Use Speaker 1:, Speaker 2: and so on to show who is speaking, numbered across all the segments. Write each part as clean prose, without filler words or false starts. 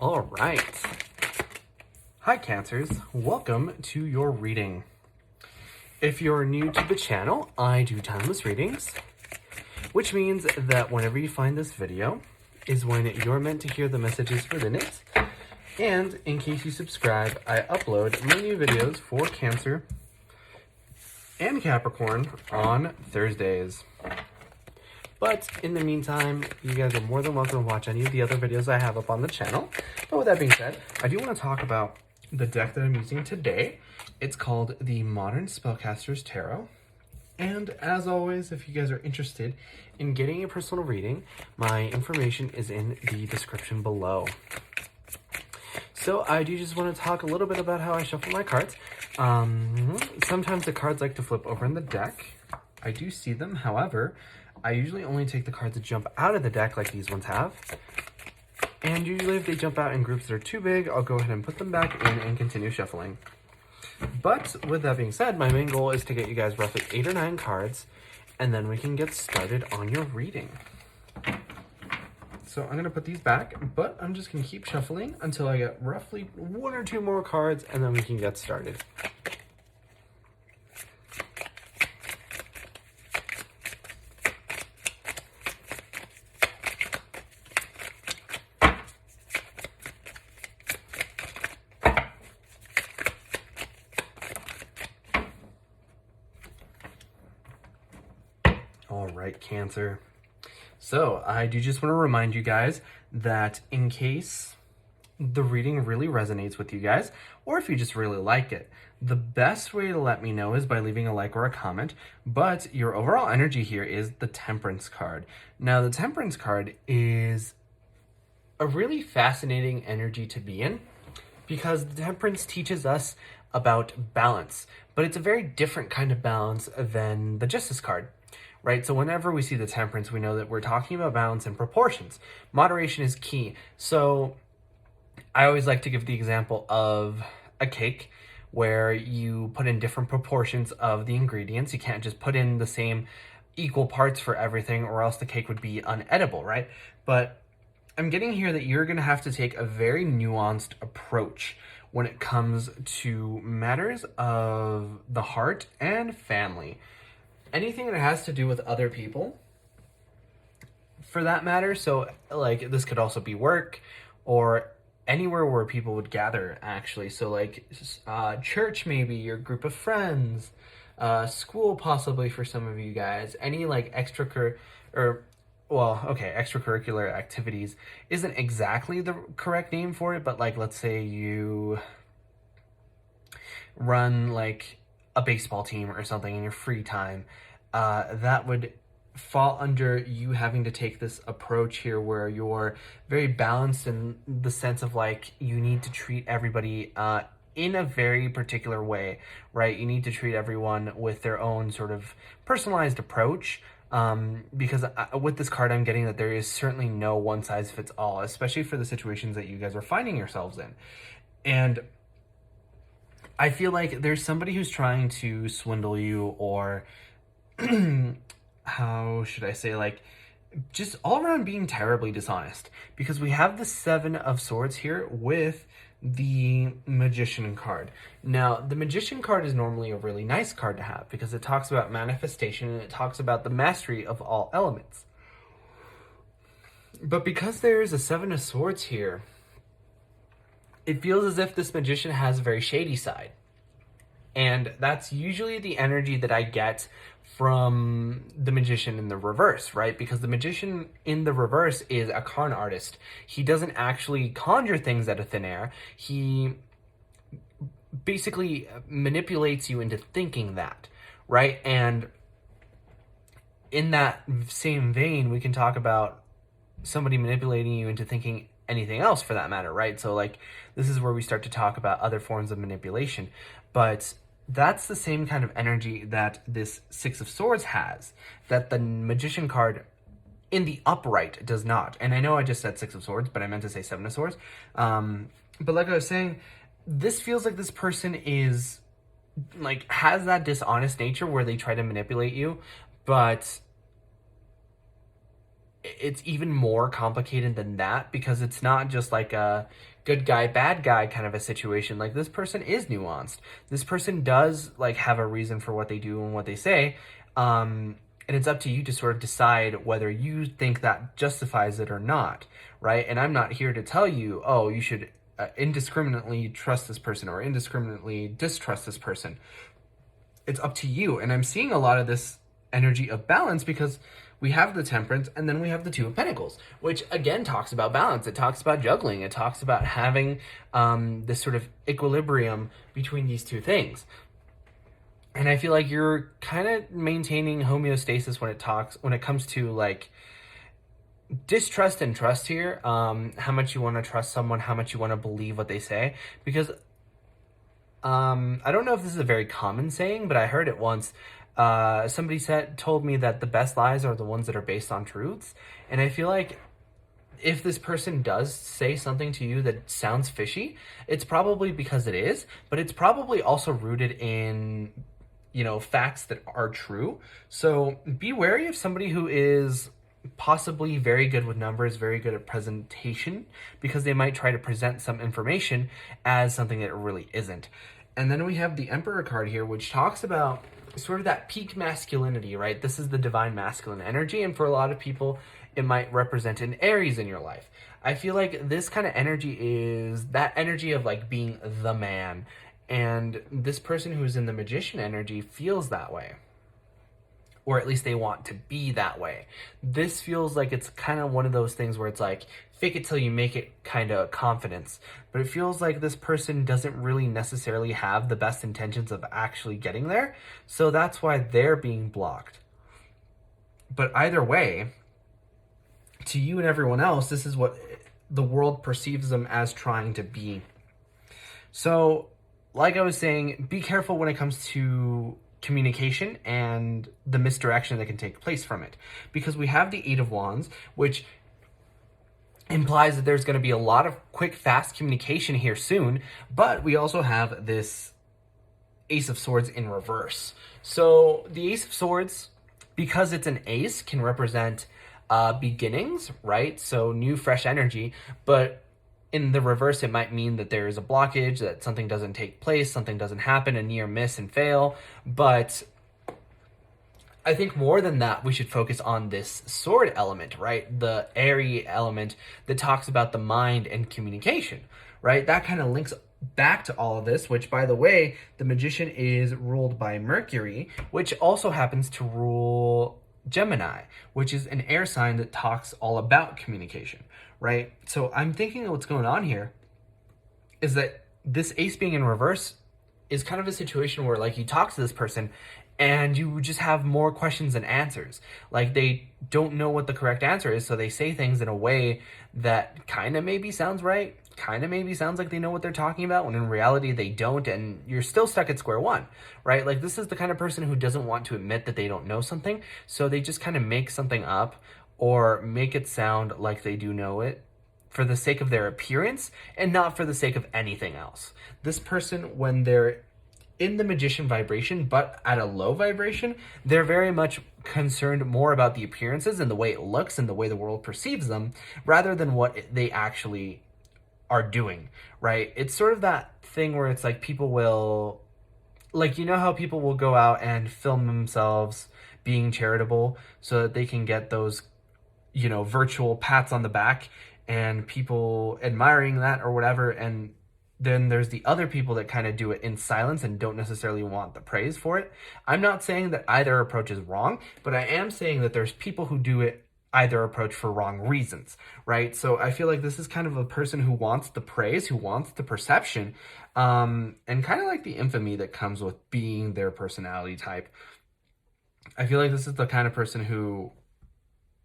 Speaker 1: All right. Hi, Cancers. Welcome to your reading. If you're new to the channel, I do timeless readings, which means that whenever you find this video is when you're meant to hear the messages within it. And in case you subscribe, I upload my new videos for Cancer and Capricorn on Thursdays. But in the meantime, you guys are more than welcome to watch any of the other videos I have up on the channel. But with that being said, I do want to talk about the deck that I'm using today. It's called the Modern Spellcasters Tarot. And as always, if you guys are interested in getting a personal reading, my information is in the description below. So I do just want to talk a little bit about how I shuffle my cards. Sometimes the cards like to flip over in the deck. I do see them, however, I usually only take the cards that jump out of the deck like these ones have. And usually if they jump out in groups that are too big, I'll go ahead and put them back in and continue shuffling. But with that being said, my main goal is to get you guys roughly 8 or 9 cards, and then we can get started on your reading. So I'm going to put these back, but I'm just going to keep shuffling until I get roughly 1 or 2 more cards, and then we can get started. All right, Cancer. So I do just want to remind you guys that in case the reading really resonates with you guys, or if you just really like it, the best way to let me know is by leaving a like or a comment. But your overall energy here is the Temperance card. Now, the Temperance card is a really fascinating energy to be in because the Temperance teaches us about balance, but it's a very different kind of balance than the Justice card. Right, so whenever we see the Temperance, we know that we're talking about balance and proportions. Moderation is key. So I always like to give the example of a cake where you put in different proportions of the ingredients. You can't just put in the same equal parts for everything, or else the cake would be unedible, right? But I'm getting here that you're going to have to take a very nuanced approach when it comes to matters of the heart and family. Anything that has to do with other people, for that matter. So, like, this could also be work or anywhere where people would gather, actually. So, like, church, maybe, your group of friends, school, possibly for some of you guys. Any, like, extracurricular activities isn't exactly the correct name for it, but, like, let's say you run, like, a baseball team or something in your free time, that would fall under you having to take this approach here where you're very balanced in the sense of, like, you need to treat everybody in a very particular way, right? You need to treat everyone with their own sort of personalized approach, because with this card, I'm getting that there is certainly no one size fits all, especially for the situations that you guys are finding yourselves in. And I feel like there's somebody who's trying to swindle you, or how should I say, like, just all around being terribly dishonest, because we have the 7 of Swords here with the Magician card. Now, the Magician card is normally a really nice card to have because it talks about manifestation and it talks about the mastery of all elements. But because there's a 7 of Swords here, it feels as if this Magician has a very shady side. And that's usually the energy that I get from the Magician in the reverse, right? Because the Magician in the reverse is a con artist. He doesn't actually conjure things out of thin air. He basically manipulates you into thinking that, right? And in that same vein, we can talk about somebody manipulating you into thinking anything else for that matter, right? So, like, this is where we start to talk about other forms of manipulation. But that's the same kind of energy that this 6 of Swords has, that the Magician card in the upright does not. And I know I just said 6 of Swords, but I meant to say 7 of Swords. But like I was saying, this feels like this person is, like, has that dishonest nature where they try to manipulate you, but it's even more complicated than that, because it's not just like a good guy, bad guy kind of a situation. Like, this person is nuanced. This person does like have a reason for what they do and what they say. And it's up to you to sort of decide whether you think that justifies it or not, right? And I'm not here to tell you, oh, you should indiscriminately trust this person or indiscriminately distrust this person. It's up to you. And I'm seeing a lot of this energy of balance, because we have the Temperance and then we have the Two of Pentacles, which again talks about balance. It talks about juggling. It talks about having this sort of equilibrium between these two things. And I feel like you're kind of maintaining homeostasis when it comes to like distrust and trust here. How much you want to trust someone, how much you want to believe what they say, because I don't know if this is a very common saying, but I heard it once. Somebody told me that the best lies are the ones that are based on truths. And I feel like if this person does say something to you that sounds fishy, it's probably because it is, but it's probably also rooted in, facts that are true. So be wary of somebody who is possibly very good with numbers, very good at presentation, because they might try to present some information as something that it really isn't. And then we have the Emperor card here, which talks about sort of that peak masculinity, right? This is the divine masculine energy, and for a lot of people, it might represent an Aries in your life. I feel like this kind of energy is that energy of like being the man, and this person who's in the Magician energy feels that way. Or at least they want to be that way. This feels like it's kind of one of those things where it's like fake it till you make it kind of confidence. But it feels like this person doesn't really necessarily have the best intentions of actually getting there. So that's why they're being blocked. But either way, to you and everyone else, this is what the world perceives them as trying to be. So, like I was saying, be careful when it comes to communication and the misdirection that can take place from it, because we have the Eight of Wands, which implies that there's going to be a lot of quick, fast communication here soon, but we also have this Ace of Swords in reverse. So the Ace of Swords, because it's an ace, can represent beginnings, right? So new, fresh energy, but in the reverse, it might mean that there is a blockage, that something doesn't take place, something doesn't happen, a near miss and fail. But I think more than that, we should focus on this sword element, right? The Aries element that talks about the mind and communication, right? That kind of links back to all of this, which, by the way, the Magician is ruled by Mercury, which also happens to rule Gemini, which is an air sign that talks all about communication, right? So I'm thinking what's going on here is that this ace being in reverse is kind of a situation where like you talk to this person and you just have more questions than answers. Like they don't know what the correct answer is, so they say things in a way that kind of maybe sounds right, kind of maybe sounds like they know what they're talking about, when in reality they don't, and you're still stuck at square one, right? Like this is the kind of person who doesn't want to admit that they don't know something, so they just kind of make something up or make it sound like they do know it for the sake of their appearance and not for the sake of anything else. This person, when they're in the Magician vibration, but at a low vibration, they're very much concerned more about the appearances and the way it looks and the way the world perceives them, rather than what they actually are doing, right? It's sort of that thing where it's like people will, like, you know how people will go out and film themselves being charitable so that they can get those, virtual pats on the back and people admiring that or whatever, and then there's the other people that kind of do it in silence and don't necessarily want the praise for it. I'm not saying that either approach is wrong, but I am saying that there's people who do it either approach for wrong reasons, right? So I feel like this is kind of a person who wants the praise, who wants the perception, and kind of like the infamy that comes with being their personality type. I feel like this is the kind of person who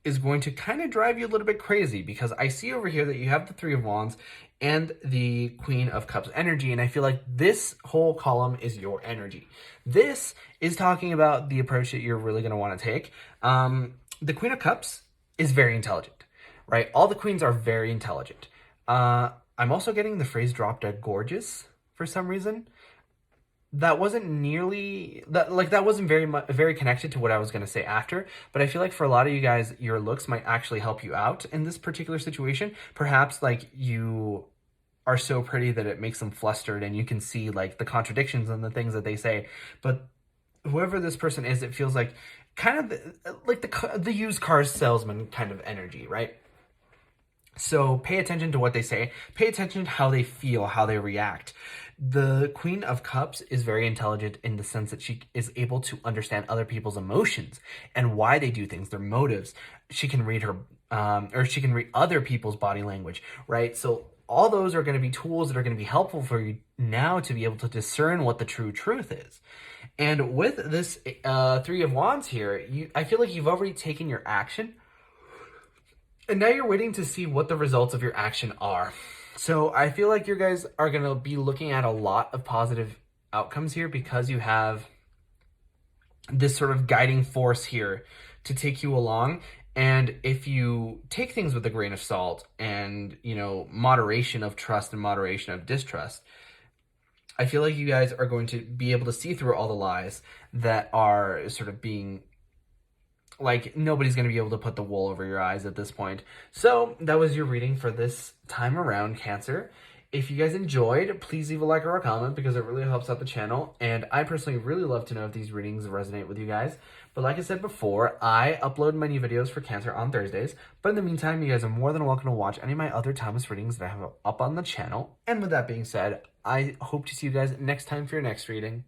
Speaker 1: is going to kind of drive you a little bit crazy, because I see over here that you have the Three of Wands and the Queen of Cups energy, and I feel like this whole column is your energy. This is talking about the approach that you're really going to want to take. The Queen of Cups is very intelligent, right? All the queens are very intelligent. I'm also getting the phrase drop dead gorgeous for some reason. that wasn't nearly that, like, that wasn't very connected to what I was going to say after, but I feel like for a lot of you guys, your looks might actually help you out in this particular situation. Perhaps like you are so pretty that it makes them flustered and you can see like the contradictions and the things that they say. But whoever this person is, it feels like kind of like the used cars salesman kind of energy, right? So pay attention to what they say. Pay attention to how they feel, how they react. The Queen of Cups is very intelligent in the sense that she is able to understand other people's emotions and why they do things, their motives. She can read or she can read other people's body language, right? So all those are going to be tools that are going to be helpful for you now to be able to discern what the true truth is. And with this Three of Wands here, I feel like you've already taken your action. And now you're waiting to see what the results of your action are. So I feel like you guys are going to be looking at a lot of positive outcomes here because you have this sort of guiding force here to take you along. And if you take things with a grain of salt and, you know, moderation of trust and moderation of distrust, I feel like you guys are going to be able to see through all the lies that are sort of being, like, nobody's going to be able to put the wool over your eyes at this point. So that was your reading for this time around, Cancer. If you guys enjoyed, please leave a like or a comment because it really helps out the channel. And I personally really love to know if these readings resonate with you guys. But like I said before, I upload my new videos for Cancer on Thursdays. But in the meantime, you guys are more than welcome to watch any of my other timeless readings that I have up on the channel. And with that being said, I hope to see you guys next time for your next reading.